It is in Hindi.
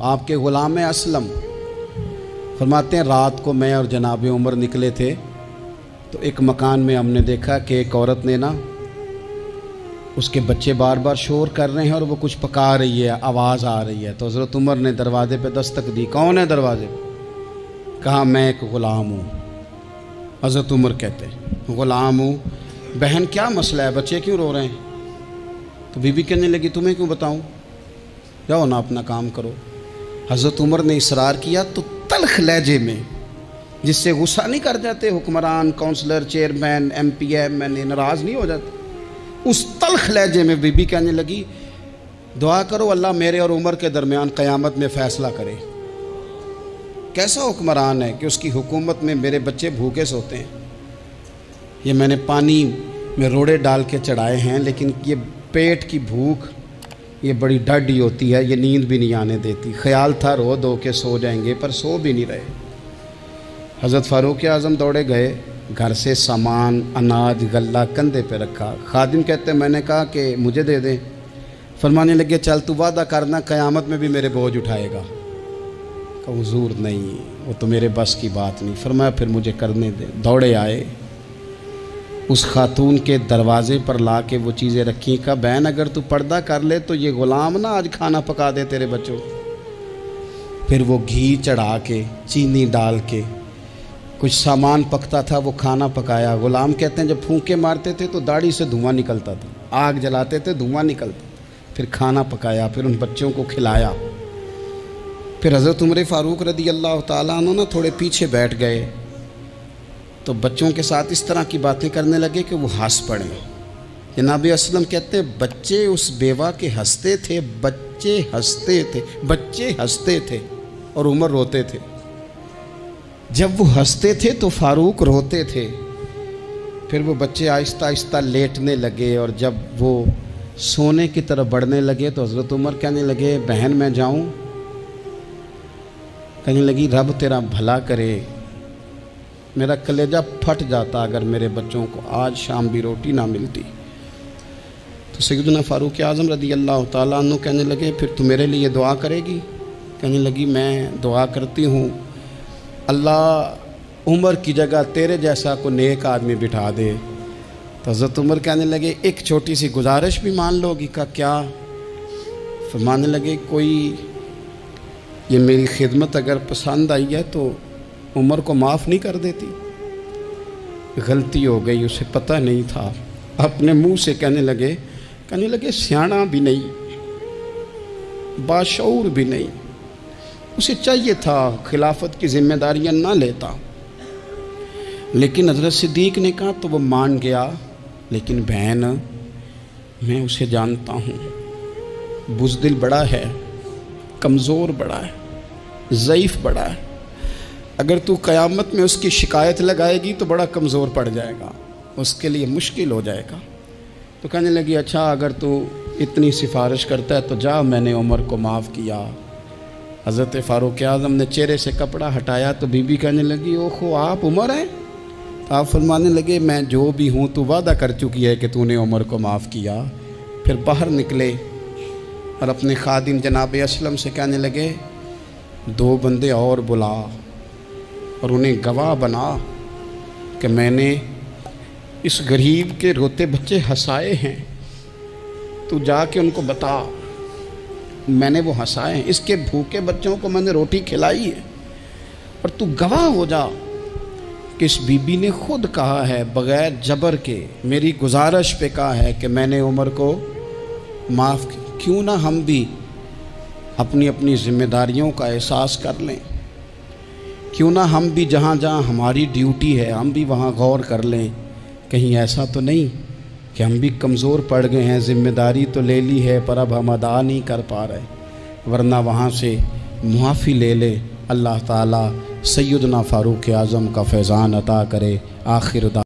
आपके ग़ुलाम असलम फरमाते हैं रात को मैं और जनाब उमर निकले थे तो एक मकान में हमने देखा कि एक औरत ने ना, उसके बच्चे बार बार शोर कर रहे हैं और वो कुछ पका रही है, आवाज़ आ रही है। तो हज़रत उमर ने दरवाजे पे दस्तक दी। कौन है दरवाजे पे? कहा मैं एक ग़ुलाम हूँ। हज़रत उमर कहते हैं ग़ुलाम हूँ, बहन क्या मसला है, बच्चे क्यों रो रहे हैं? तो बीबी कहने लगी तुम्हें क्यों बताऊँ, जाओ ना अपना काम करो। हज़रत उमर ने इसरार किया तो तल्ख लहजे में, जिससे गुस्सा नहीं कर जाते हुक्मरान, काउंसलर, चेयरमैन, MP, MNA नाराज़ नहीं हो जाते, उस तल्ख लहजे में बीबी कहने लगी दुआ करो अल्लाह मेरे और उमर के दरमियान क़यामत में फ़ैसला करे। कैसा हुक्मरान है कि उसकी हुकूमत में मेरे बच्चे भूखे सोते हैं। ये मैंने पानी में रोड़े डाल के चढ़ाए हैं, लेकिन ये पेट की भूख ये बड़ी डडी होती है, ये नींद भी नहीं आने देती। ख्याल था रो धो के सो जाएंगे, पर सो भी नहीं रहे। हज़रत फ़ारूक आज़म दौड़े गए, घर से सामान, अनाज, गल्ला कंधे पे रखा। खादिम कहते मैंने कहा कि मुझे दे दें। फरमाने लगे चल तू वादा करना क़यामत में भी मेरे बोझ उठाएगा। कहा हुज़ूर नहीं, वो तो मेरे बस की बात नहीं। फरमाया फिर मुझे करने दे। दौड़े आए, उस खातून के दरवाज़े पर ला के वो चीज़ें रखी। का बहन अगर तू पर्दा कर ले तो ये ग़ुलाम ना आज खाना पका दे तेरे बच्चों। फिर वो घी चढ़ा के, चीनी डाल के, कुछ सामान पकता था, वो खाना पकाया। ग़ुलाम कहते हैं जब फूंके मारते थे तो दाढ़ी से धुआं निकलता था, आग जलाते थे धुआं निकलता। फिर खाना पकाया, फिर उन बच्चों को खिलाया। फिर हज़रत उमर फ़ारूक रज़ी अल्लाह ताला अन्हु ना थोड़े पीछे बैठ गए, तो बच्चों के साथ इस तरह की बातें करने लगे कि वो हंस पड़े। जनाब असलम कहते हैं बच्चे उस बेवा के हंसते थे, बच्चे हंसते थे और उमर रोते थे। जब वो हंसते थे तो फ़ारूक रोते थे। फिर वो बच्चे आहिस्ता आहिस्ता लेटने लगे, और जब वो सोने की तरफ बढ़ने लगे तो हज़रत उमर कहने लगे बहन मैं जाऊं? कहने लगी रब तेरा भला करे, मेरा कलेजा फट जाता अगर मेरे बच्चों को आज शाम भी रोटी ना मिलती। तो सैयदना फ़ारूक आज़म रज़ी अल्लाह ताला अन्हु कहने लगे फिर तू मेरे लिए दुआ करेगी? कहने लगी मैं दुआ करती हूँ अल्लाह उमर की जगह तेरे जैसा को नेक आदमी बिठा दे। तो हज़रत उमर कहने लगे एक छोटी सी गुजारिश भी मान लोगी? का क्या? फरमाने लगे कोई ये मेरी खिदमत अगर पसंद आई है तो उमर को माफ़ नहीं कर देती? गलती हो गई, उसे पता नहीं था। अपने मुंह से कहने लगे सियाना भी नहीं, बाशऊर भी नहीं, उसे चाहिए था खिलाफत की जिम्मेदारियां ना लेता। लेकिन हज़रत सिद्दीक़ ने कहा तो वो मान गया। लेकिन बहन मैं उसे जानता हूँ, बुज़दिल बड़ा है, कमज़ोर बड़ा है, ज़ईफ़ बड़ा है। अगर तू क़यामत में उसकी शिकायत लगाएगी तो बड़ा कमज़ोर पड़ जाएगा, उसके लिए मुश्किल हो जाएगा। तो कहने लगी अच्छा अगर तू इतनी सिफारिश करता है तो जा, मैंने उमर को माफ़ किया। हज़रत फ़ारूक आज़म ने चेहरे से कपड़ा हटाया तो बीबी कहने लगी ओहो आप उमर हैं? तो आप फरमाने लगे मैं जो भी हूँ तू वादा कर चुकी है कि तूने उमर को माफ़ किया। फिर बाहर निकले और अपने खादिम जनाब असलम से कहने लगे 2 बंदे और बुला और उन्हें गवाह बना कि मैंने इस गरीब के रोते बच्चे हंसाए हैं। तू जाके उनको बता मैंने वो हंसाए हैं, इसके भूखे बच्चों को मैंने रोटी खिलाई है। और तू गवाह हो जा कि इस बीबी ने खुद कहा है बग़ैर जबर के, मेरी गुजारिश पे कहा है कि मैंने उमर को माफ़ किया। क्यों ना हम भी अपनी अपनी ज़िम्मेदारियों का एहसास कर लें? क्यों ना हम भी जहाँ जहाँ हमारी ड्यूटी है हम भी वहाँ गौर कर लें। कहीं ऐसा तो नहीं कि हम भी कमज़ोर पड़ गए हैं, ज़िम्मेदारी तो ले ली है पर अब हम अदा नहीं कर पा रहे, वरना वहाँ से मुआफ़ी ले लें। अल्लाह ताला सैयदना फ़ारूक आज़म का फैज़ान अता करे। आखिर